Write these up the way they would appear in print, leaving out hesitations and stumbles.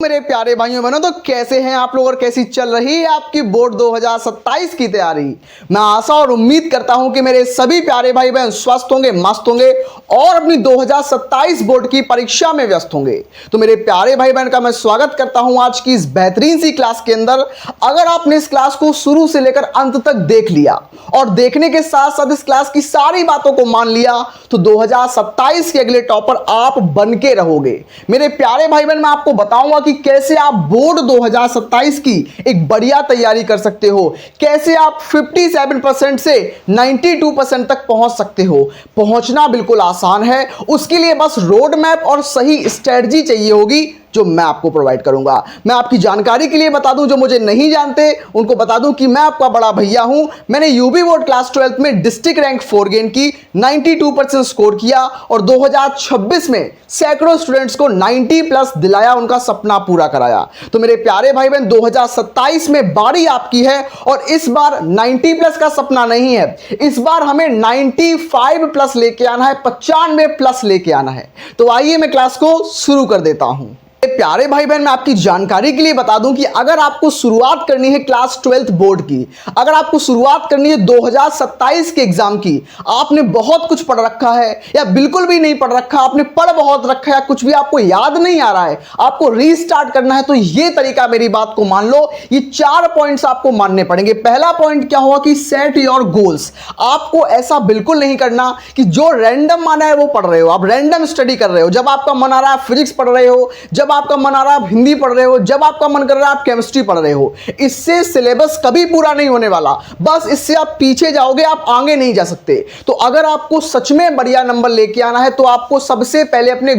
मेरे प्यारे भाइयों बहनों, तो कैसे हैं आप लोग और कैसी चल रही है आपकी बोर्ड 2027 की तैयारी। मैं आशा और उम्मीद करता हूं कि मेरे सभी प्यारे भाई बहन स्वस्थ होंगे, मस्त होंगे और अपनी 2027 बोर्ड की परीक्षा में व्यस्त होंगे। तो मेरे प्यारे भाई बहन का मैं स्वागत करता हूं आज की इस बेहतरीन सी क्लास के अंदर। अगर आपने इस क्लास को शुरू से लेकर अंत तक देख लिया और देखने के साथ साथ इस क्लास की सारी बातों को मान लिया तो 2027 के अगले टॉपर आप बन के रहोगे। मेरे प्यारे भाई बहन, मैं आपको बताऊंगा कि कैसे आप बोर्ड 2027 की एक बढ़िया तैयारी कर सकते हो, कैसे आप 57% से 92% तक पहुंच सकते हो। पहुंचना बिल्कुल आसान है, उसके लिए बस रोड मैप और सही स्ट्रेटजी चाहिए होगी जो मैं आपको प्रोवाइड करूंगा। मैं आपकी जानकारी के लिए बता दूं, जो मुझे नहीं जानते उनको बता दूं कि मैं आपका बड़ा भैया हूं। मैंने यूपी बोर्ड क्लास 12 में डिस्ट्रिक्ट रैंक 4 गेन की, 92% स्कोर किया और 2026 में सैकड़ों स्टूडेंट्स को 90 प्लस दिलाया, उनका सपना पूरा कराया। तो मेरे प्यारे भाई बहन, 2027 में बारी आपकी है और इस बार 90 प्लस का सपना नहीं है, इस बार हमें 95 प्लस लेके आना है, 95 प्लस लेके आना है। तो आइए मैं क्लास को शुरू कर देता हूं। प्यारे भाई बहन, मैं आपकी जानकारी के लिए बता दूं कि अगर आपको शुरुआत करनी है क्लास 12 बोर्ड की, अगर आपको शुरुआत करनी है 2027 के एग्जाम की, आपने बहुत कुछ पढ़ रखा है या बिल्कुल भी नहीं पढ़ रखा, आपने पढ़ बहुत रखा है, कुछ भी आपको याद नहीं आ रहा है, आपको रीस्टार्ट करना है, तो यह तरीका, मेरी बात को मान लो। ये 4 पॉइंट्स आपको मानने पड़ेंगे। पहला पॉइंट क्या होगा कि सेट योर गोल्स। आपको ऐसा बिल्कुल नहीं करना कि जो रैंडम माना है वो पढ़ रहे हो, आप रैंडम स्टडी कर रहे हो। जब आपका मन आ रहा है फिजिक्स पढ़ रहे हो, जब आपका मन आ रहा है आप हिंदी पढ़ रहे हो, जब आपका मन कर रहा है आप केमिस्ट्री पढ़ रहे हो। इससे सिलेबस कभी पूरा नहीं होने वाला, बस इससे आप पीछे जाओगे, आप आगे नहीं जा सकते। तो अगर आपको सच में बढ़िया नंबर लेके आना है तो आपको सबसे पहले अपने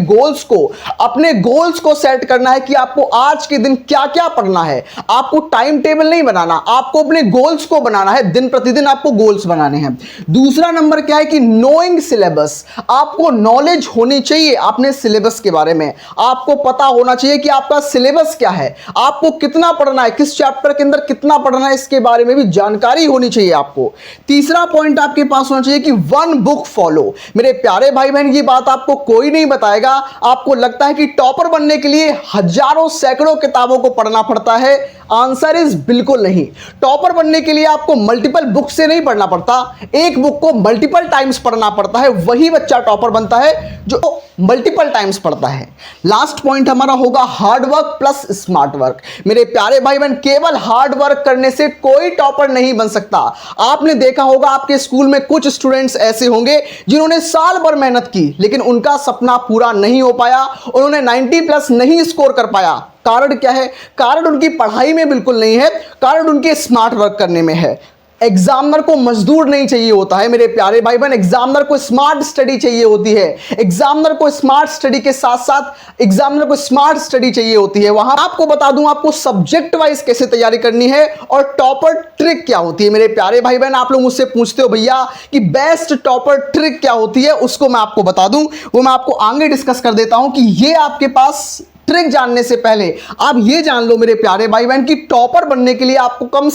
गोल्स को सेट करना है कि आपको आज के दिन क्या क्या पढ़ना है। आपको टाइम टेबल नहीं बनाना, आपको अपने गोल्स को बनाना है, दिन प्रतिदिन आपको गोल्स बनाने हैं। दूसरा नंबर क्या है कि नोइंग सिलेबस। आपको नॉलेज होनी चाहिए अपने सिलेबस के बारे में, आपको पता होना चाहिए कि आपका सिलेबस क्या है, आपको कितना पढ़ना है, किस चैप्टर के अंदर कितना पढ़ना है, इसके बारे में भी जानकारी होनी चाहिए आपको। तीसरा पॉइंट आपके पास होना चाहिए कि 1 बुक फॉलो। मेरे प्यारे भाई बहन, ये बात आपको कोई नहीं बताएगा। आपको लगता है कि टॉपर बनने के लिए हजारों सैकड़ों किताबों को पढ़ना पड़ता है, आंसर इज बिल्कुल नहीं। टॉपर बनने के लिए आपको मल्टीपल बुक से नहीं पढ़ना पड़ता, एक बुक को मल्टीपल टाइम्स पढ़ना पड़ता है। वही बच्चा टॉपर बनता है जो मल्टीपल टाइम्स पढ़ता है। लास्ट पॉइंट हमारा होगा hard work plus smart work. मेरे प्यारे भाई बहन, केवल हार्ड वर्क करने से कोई टॉपर नहीं बन सकता। आपने देखा होगा आपके स्कूल में कुछ स्टूडेंट्स ऐसे होंगे जिन्होंने साल भर मेहनत की लेकिन उनका सपना पूरा नहीं हो पाया, उन्होंने 90 प्लस नहीं स्कोर कर पाया। कारण क्या है? कारण उनकी पढ़ाई में बिल्कुल नहीं है, कारण उनके स्मार्ट वर्क करने में है। एग्जामिनर को मजदूर नहीं चाहिए होता है मेरे प्यारे भाई बहन, एग्जामिनर को स्मार्ट स्टडी चाहिए होती है। एग्जामिनर को स्मार्ट स्टडी के साथ साथ एग्जामिनर को स्मार्ट स्टडी चाहिए होती है। वहां आपको बता दूं आपको सब्जेक्ट वाइज कैसे तैयारी करनी है और टॉपर ट्रिक क्या होती है। मेरे प्यारे भाई बहन, आप लोग मुझसे पूछते हो भैया कि बेस्ट टॉपर ट्रिक क्या होती है, उसको मैं आपको बता दूं, वो मैं आपको आगे डिस्कस कर देता हूं कि ये आपके पास ट्रिक जानने से पहले आप ये जान लो मेरे प्यारे भाई बहन कि टॉपर बनने के लिए आपको कम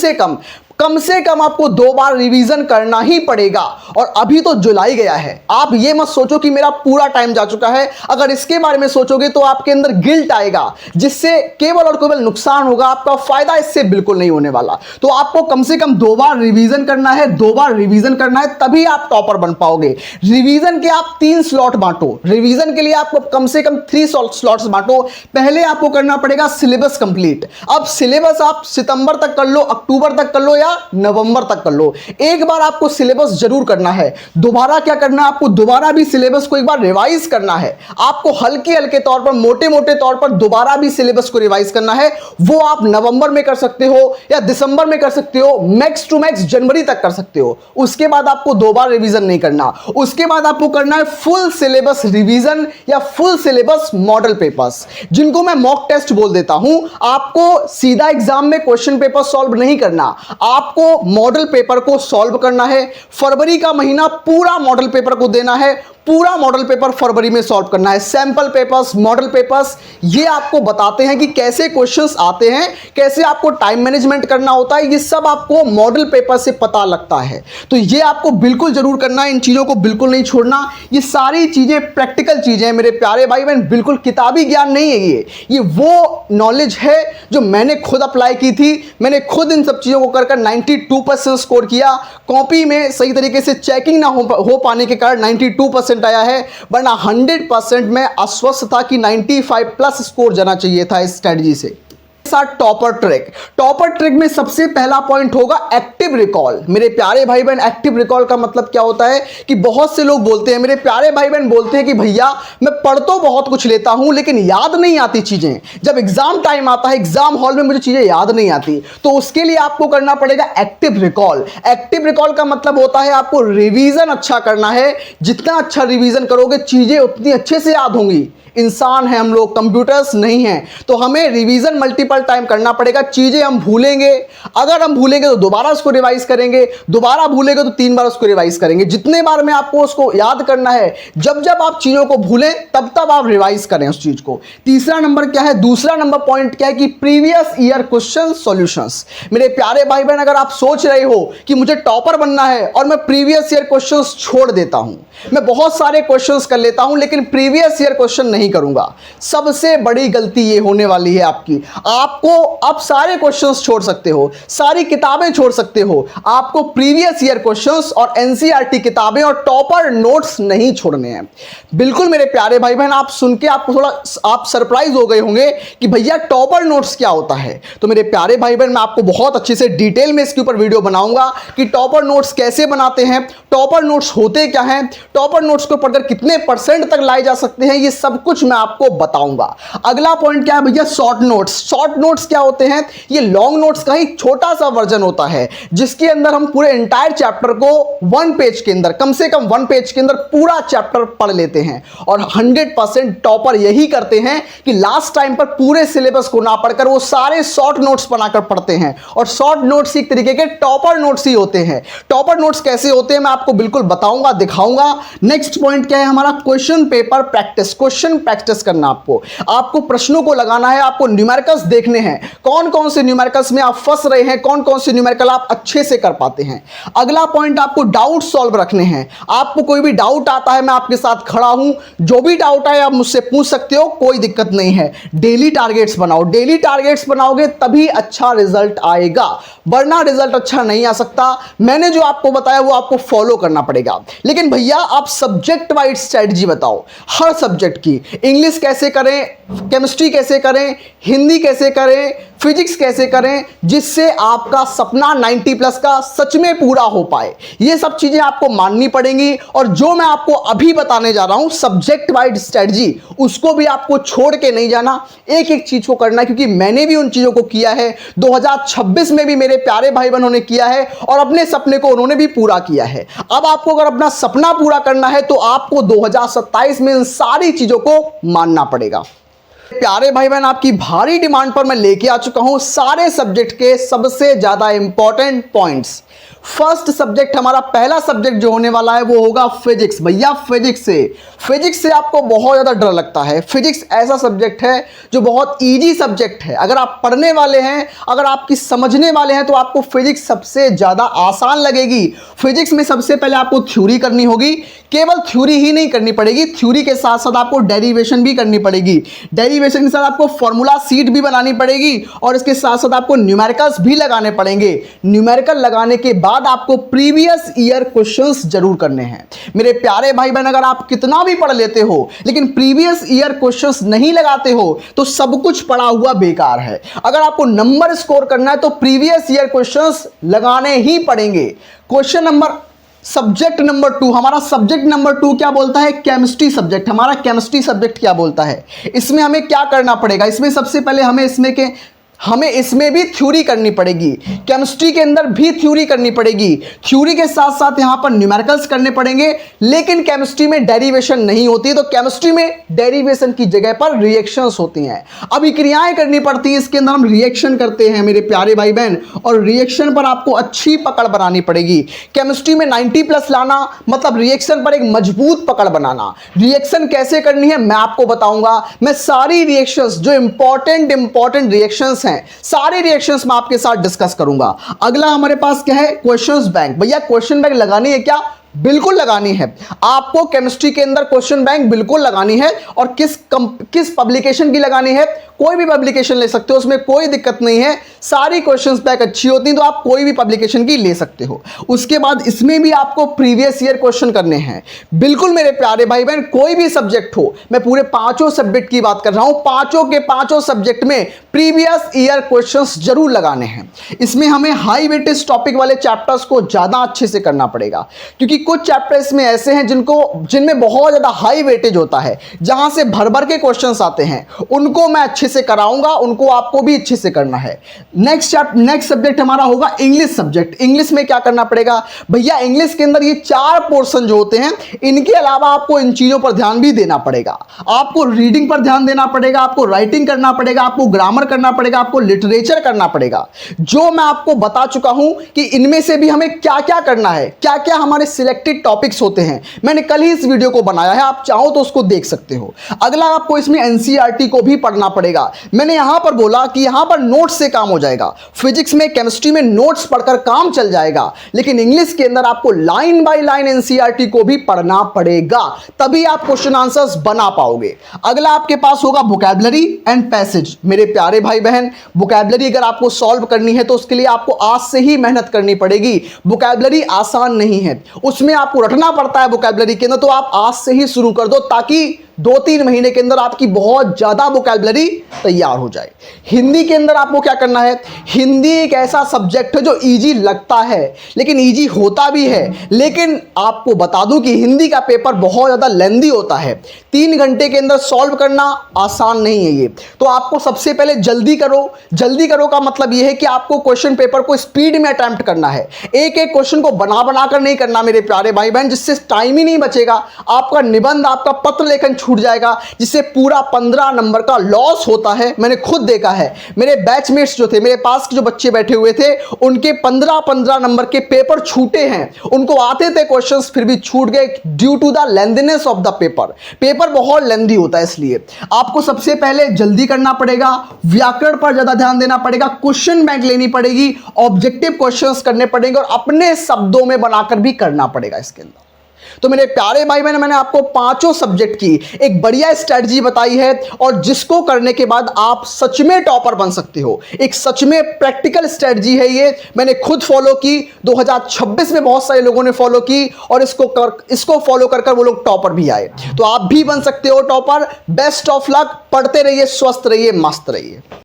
से कम आपको 2 बार रिवीजन करना ही पड़ेगा। और अभी तो जुलाई गया है, आप ये मत सोचो कि मेरा पूरा टाइम जा चुका है। अगर इसके बारे में सोचोगे तो आपके अंदर गिल्ट आएगा, जिससे केवल और केवल नुकसान होगा, आपका फायदा इससे बिल्कुल नहीं होने वाला। तो आपको कम से कम 2 बार रिवीजन करना है, 2 बार रिवीजन करना है, तभी आप टॉपर बन पाओगे। रिवीजन के आप 3 स्लॉट बांटो, रिवीजन के लिए आपको कम से कम 3 स्लॉट्स बांटो। पहले आपको करना पड़ेगा सिलेबस कंप्लीट। अब सिलेबस आप सितंबर तक कर लो, अक्टूबर तक कर लो, नवंबर तक कर लो। एक बार आपको सिलेबस जरूर करना है। दोबारा क्या करना है? आपको दोबारा भी सिलेबस को एक बार रिवाइज करना है। आपको हल्के तौर पर, मोटे तौर पर दोबारा भी सिलेबस को रिवाइज करना है। वो आप नवंबर में कर सकते हो या दिसंबर में कर सकते हो, मैक्स टू मैक्स जनवरी तक कर सकते हो। उसके बाद आपको 2 बार रिवीजन नहीं करना। उसके बाद आपको करना है फुल सिलेबस रिवीजन या फुल सिलेबस मॉडल पेपर्स, जिनको मैं मॉक टेस्ट बोल देता हूं। आपको सीधा एग्जाम में क्वेश्चन पेपर सॉल्व नहीं करना, आपको मॉडल पेपर को सॉल्व करना है। फरवरी का महीना पूरा मॉडल पेपर को देना है, पूरा मॉडल पेपर फरवरी में सॉल्व करना है। सैंपल पेपर्स, मॉडल पेपर्स, ये आपको बताते हैं कि कैसे क्वेश्चंस आते हैं, कैसे आपको टाइम मैनेजमेंट करना होता है, ये सब आपको मॉडल पेपर से पता लगता है। तो ये आपको बिल्कुल जरूर करना है, इन चीज़ों को बिल्कुल नहीं छोड़ना। ये सारी चीज़ें प्रैक्टिकल चीज़ें हैं मेरे प्यारे भाई बहन, बिल्कुल किताबी ज्ञान नहीं है ये वो नॉलेज है जो मैंने खुद अप्लाई की थी। मैंने खुद इन सब चीज़ों को कर 92% स्कोर किया। कॉपी में सही तरीके से चेकिंग ना हो पाने के कारण 92% आया है, वरना 100% में आश्वस्त था कि 95 प्लस स्कोर जाना चाहिए था इस स्ट्रेटजी से। साथ टॉपर ट्रिक में सबसे पहला पॉइंट होगा एक्टिव रिकॉल। मेरे प्यारे भाई बहन, एक्टिव रिकॉल का मतलब क्या होता है कि बहुत से लोग बोलते हैं, मेरे प्यारे भाई बहन बोलते हैं कि भैया मैं पढ़ तो बहुत कुछ लेता हूं लेकिन याद नहीं आती चीजें। जब एग्जाम टाइम आता है, एग्जाम हॉल में मुझे चीजें याद नहीं आती, तो उसके लिए आपको करना पड़ेगा एक्टिव रिकॉल। एक्टिव रिकॉल का मतलब होता है आपको रिवीजन अच्छा करना है। जितना अच्छा रिवीजन करोगे चीजें उतनी अच्छे से याद होंगी। इंसान है हम लोग, कंप्यूटर्स नहीं हैं, तो हमें रिवीजन मल्टीपल टाइम करना पड़ेगा। चीजें हम भूलेंगे, अगर हम भूलेंगे तो दोबारा उसको रिवाइज करेंगे, दोबारा भूलेंगे तो 3 बार उसको रिवाइज करेंगे। जितने बार में आपको उसको याद करना है, जब जब आप चीजों को भूलें तब तब आप रिवाइज करें उस चीज को। तीसरा नंबर क्या है, दूसरा नंबर पॉइंट क्या है कि प्रीवियस ईयर क्वेश्चन सॉल्यूशंस। मेरे प्यारे भाई बहन, अगर आप सोच रहे हो कि मुझे टॉपर बनना है और मैं प्रीवियस ईयर क्वेश्चंस छोड़ देता हूं, मैं बहुत सारे क्वेश्चंस कर लेता हूं लेकिन प्रीवियस ईयर क्वेश्चन नहीं करूंगा, सबसे बड़ी गलती ये होने वाली है आपकी। आपको आप सारे क्वेश्चंस छोड़ सकते हो, सारी किताबें छोड़ सकते हो, आपको प्रीवियस ईयर क्वेश्चंस और एनसीईआरटी किताबें और टॉपर नोट्स नहीं छोड़ने हैं। बिल्कुल मेरे प्यारे भाई बहन, आप सुन के आपको थोड़ा आप सरप्राइज हो गए होंगे कि भैया टॉपर नोट्स क्या होता है। तो मेरे प्यारे भाई बहन, मैं आपको बहुत अच्छे से डिटेल में इसके ऊपर वीडियो बनाऊंगा कि टॉपर नोट्स कैसे बनाते हैं, टॉपर नोट्स होते क्या हैं, टॉपर नोट्स को पढ़कर कितने % तक लाए जा सकते हैं, ये सब कुछ मैं आपको बताऊंगा। अगला पॉइंट क्या है भैया, शॉर्ट नोट्स। शॉर्ट नोट्स क्या होते हैं, ये लॉन्ग नोट्स का ही छोटा सा वर्जन होता है जिसके अंदर हम पूरे एंटायर चैप्टर को 1 पेज के अंदर, कम से कम 1 पेज के अंदर पूरा चैप्टर पढ़ लेते हैं। और 100% टॉपर यही करते हैं कि लास्ट टाइम पर पूरे सिलेबस को ना पढ़कर वो सारे शॉर्ट नोट्स बनाकर पढ़ते हैं। और शॉर्ट नोट्स एक तरीके के टॉपर नोट्स ही होते हैं। टॉपर नोट्स कैसे होते हैं मैं आपको बिल्कुल बताऊंगा, दिखाऊंगा। नेक्स्ट पॉइंट क्या है हमारा, question paper practice. Question practice करना, आपको प्रश्नों को लगाना है, आपको न्यूमेरिकल्स देखने हैं, कौन कौन से न्यूमेरिकल्स में आप फंस रहे हैं, कौन कौन से न्यूमेरिकल आप अच्छे से कर पाते हैं। अगला पॉइंट, आपको डाउट सॉल्व रखने हैं। आपको कोई भी डाउट आता है, मैं आपके साथ खड़ा हूं, जो भी डाउट आए आप मुझसे पूछ सकते हो, कोई दिक्कत नहीं है। डेली टारगेट्स बनाओ, डेली टारगेट्स बनाओगे तभी अच्छा रिजल्ट आएगा, वरना रिजल्ट अच्छा नहीं आ सकता। मैंने जो आपको बताया वो आपको फॉलो करना पड़ेगा। लेकिन भैया आप सब्जेक्ट वाइज स्ट्रेटजी बताओ, हर सब्जेक्ट की। इंग्लिश कैसे करें, केमिस्ट्री कैसे करें, हिंदी कैसे करें, फिजिक्स कैसे करें, जिससे आपका सपना 90+ का सच में पूरा हो पाए। ये सब चीजें आपको माननी पड़ेंगी। और जो मैं आपको अभी बताने जा रहा हूं सब्जेक्ट वाइज स्ट्रेटजी, उसको भी आपको छोड़ के नहीं जाना, एक एक चीज को करना है, क्योंकि मैंने भी उन चीजों को किया है। 2026 में भी मेरे प्यारे भाई बहनों ने किया है और अपने सपने को उन्होंने भी पूरा किया है। अब आपको अगर अपना सपना पूरा करना है तो आपको 2027 में इन सारी चीजों को मानना पड़ेगा। प्यारे भाई बहन, आपकी भारी डिमांड पर मैं लेके आ चुका हूं सारे सब्जेक्ट के सबसे ज्यादा इंपॉर्टेंट पॉइंट्स। फर्स्ट सब्जेक्ट, हमारा पहला सब्जेक्ट जो होने वाला है वो होगा फिजिक्स। भैया फिजिक्स से आपको बहुत ज़्यादा डर लगता है। फिजिक्स ऐसा सब्जेक्ट है जो बहुत इजी सब्जेक्ट है। अगर आप पढ़ने वाले हैं, अगर आपकी समझने वाले हैं तो आपको फिजिक्स सबसे ज़्यादा आसान लगेगी। फिजिक्स में सबसे पहले आपको थ्योरी करनी होगी। केवल थ्योरी ही नहीं करनी पड़ेगी, थ्योरी के साथ साथ आपको डेरिवेशन भी करनी पड़ेगी। डेरिवेशन के साथ आपको फॉर्मूला शीट भी बनानी पड़ेगी और इसके साथ साथ आपको न्यूमेरिकल्स भी लगाने पड़ेंगे। न्यूमेरिकल लगाने के बाद आपको प्रीवियस ईयर क्वेश्चंस जरूर करने हैं। मेरे प्यारे भाई बहन, अगर आप कितना भी पढ़ लेते हो लेकिन प्रीवियस ईयर क्वेश्चंस नहीं लगाते हो तो सब कुछ पढ़ा हुआ बेकार है। अगर आपको नंबर स्कोर करना है तो प्रीवियस ईयर क्वेश्चंस लगाने ही पड़ेंगे। क्वेश्चन नंबर सब्जेक्ट नंबर 2, हमारा सब्जेक्ट नंबर 2 क्या बोलता है, केमिस्ट्री सब्जेक्ट। हमारा केमिस्ट्री सब्जेक्ट क्या बोलता है, इसमें हमें क्या करना पड़ेगा, इसमें सबसे पहले हमें इसमें के हमें इसमें भी थ्योरी करनी पड़ेगी, केमिस्ट्री के अंदर भी थ्योरी करनी पड़ेगी, थ्योरी के साथ साथ यहां पर न्यूमेरिकल्स करने पड़ेंगे। लेकिन केमिस्ट्री में डेरिवेशन नहीं होती, तो केमिस्ट्री में डेरिवेशन की जगह पर रिएक्शंस होती हैं, अभिक्रियाएं करनी पड़ती हैं। इसके अंदर हम रिएक्शन करते हैं मेरे प्यारे भाई बहन, और रिएक्शन पर आपको अच्छी पकड़ बनानी पड़ेगी। केमिस्ट्री में 90+ लाना मतलब रिएक्शन पर एक मजबूत पकड़ बनाना। रिएक्शन कैसे करनी है मैं आपको बताऊंगा। मैं सारी रिएक्शंस जो इंपॉर्टेंट रिएक्शंस हैं, सारे रिएक्शंस मैं आपके साथ डिस्कस करूंगा। अगला हमारे पास क्या है, क्वेश्चंस बैंक। भैया क्वेश्चन बैंक लगानी है क्या? बिल्कुल लगानी है। आपको केमिस्ट्री के अंदर क्वेश्चन बैंक बिल्कुल लगानी है। और किस पब्लिकेशन की लगानी है? कोई भी पब्लिकेशन ले सकते हो, उसमें कोई दिक्कत नहीं है। सारी क्वेश्चंस बैंक अच्छी होती हैं, तो आप कोई भी पब्लिकेशन की ले सकते हो। उसके बाद इसमें भी आपको प्रीवियस ईयर क्वेश्चन करने हैं। बिल्कुल मेरे प्यारे भाई बहन, कोई भी सब्जेक्ट हो, मैं पूरे 5 सब्जेक्ट की बात कर रहा हूं, 5 के 5 सब्जेक्ट में प्रीवियस ईयर क्वेश्चंस जरूर लगाने हैं। इसमें हमें हाई वेटेज टॉपिक वाले चैप्टर्स को ज्यादा अच्छे से करना पड़ेगा, क्योंकि कुछ चैप्टर्स में ऐसे हैं जिनमें बहुत ज्यादा हाई वेटेज होता है, जहां से भर भर के क्वेश्चंस आते हैं। उनको मैं अच्छे से कराऊंगा, उनको आपको भी अच्छे से करना है। नेक्स्ट सब्जेक्ट हमारा होगा इंग्लिश सब्जेक्ट। इंग्लिश में क्या करना पड़ेगा भैया? इंग्लिश के अंदर ये 4 पोर्शन जो होते हैं, इनके अलावा आपको इन चीजों पर ध्यान भी देना पड़ेगा। आपको रीडिंग पर ध्यान देना पड़ेगा, आपको राइटिंग करना पड़ेगा, आपको ग्रामर करना पड़ेगा, आपको लिटरेचर करना पड़ेगा। जो मैं आपको बता चुका हूं कि इनमें से भी हमें क्या क्या करना है, क्या क्या हमारे सिलेक्टेड टॉपिक्स होते हैं। मैंने कल ही इस वीडियो को बनाया है, आप चाहो तो उसको देख सकते हो। अगला आपको इसमें एनसीईआरटी को भी पढ़ना पड़ेगा। मैंने यहां पर बोला कि यहां पर नोट्स से काम हो जाएगा। फिजिक्स में, केमिस्ट्री में नोट्स पढ़कर काम चल जाएगा, लेकिन इंग्लिश के अंदर आपको लाइन बाय लाइन एनसीईआरटी को भी पढ़ना पड़ेगा, तभी आप क्वेश्चन आंसर्स बना पाओगे। अगला आपके पास होगा वोकैबुलरी एंड पैसेज। मेरे प्यारे भाई बहन, वोकैबुलरी अगर आपको सॉल्व करनी है तो उसके लिए आपको आज से ही मेहनत करनी पड़ेगी। वोकैबुलरी आसान नहीं है, उसमें आपको रटना पड़ता है वोकैबुलरी के अंदर, तो आप आज से ही शुरू कर दो, ताकि 2-3 महीने के अंदर आपकी बहुत ज्यादा वोकैबुलरी तैयार हो जाए। हिंदी के अंदर आपको क्या करना है? हिंदी एक ऐसा सब्जेक्ट है जो इजी लगता है, लेकिन इजी होता भी है। लेकिन आपको बता दूं कि हिंदी का पेपर बहुत ज्यादा लेंदी होता है। 3 घंटे के अंदर सॉल्व करना आसान नहीं है ये। तो आपको सबसे पहले जल्दी करो। जल्दी करो का मतलब यह है कि आपको क्वेश्चन पेपर को स्पीड में अटेम्प्ट करना है। एक एक क्वेश्चन को बना कर नहीं करना मेरे प्यारे भाई बहन, जिससे टाइम ही नहीं बचेगा। आपका निबंध, आपका पत्र लेखन छूट जाएगा, जिससे पूरा 15 नंबर का लॉस होता है। मैंने खुद देखा है, मेरे बैचमेट्स जो थे, मेरे पास जो बच्चे बैठे हुए थे, उनके 15 नंबर के पेपर छूटे हैं। उनको आते थे क्वेश्चंस, फिर भी छूट गए due to the lengthiness of the paper. Paper बहुत लेंथी होता है, इसलिए आपको सबसे पहले जल्दी करना पड़ेगा, व्याकरण पर ज्यादा ध्यान देना पड़ेगा, क्वेश्चन बैंक लेनी पड़ेगी, ऑब्जेक्टिव क्वेश्चंस करने पड़ेंगे और अपने शब्दों में बनाकर भी करना पड़ेगा इसके अंदर। तो मेरे प्यारे भाई बहन, मैंने आपको 5 सब्जेक्ट की एक बढ़िया स्ट्रेटजी बताई है, और जिसको करने के बाद आप सच में टॉपर बन सकते हो। एक सच में प्रैक्टिकल स्ट्रेटजी है ये, मैंने खुद फॉलो की। 2026 में बहुत सारे लोगों ने फॉलो की, और इसको फॉलो कर वो लोग टॉपर भी आए। तो आप भी बन सकते हो टॉपर। बेस्ट ऑफ लक, पढ़ते रहिए, स्वस्थ रहिए, मस्त रहिए।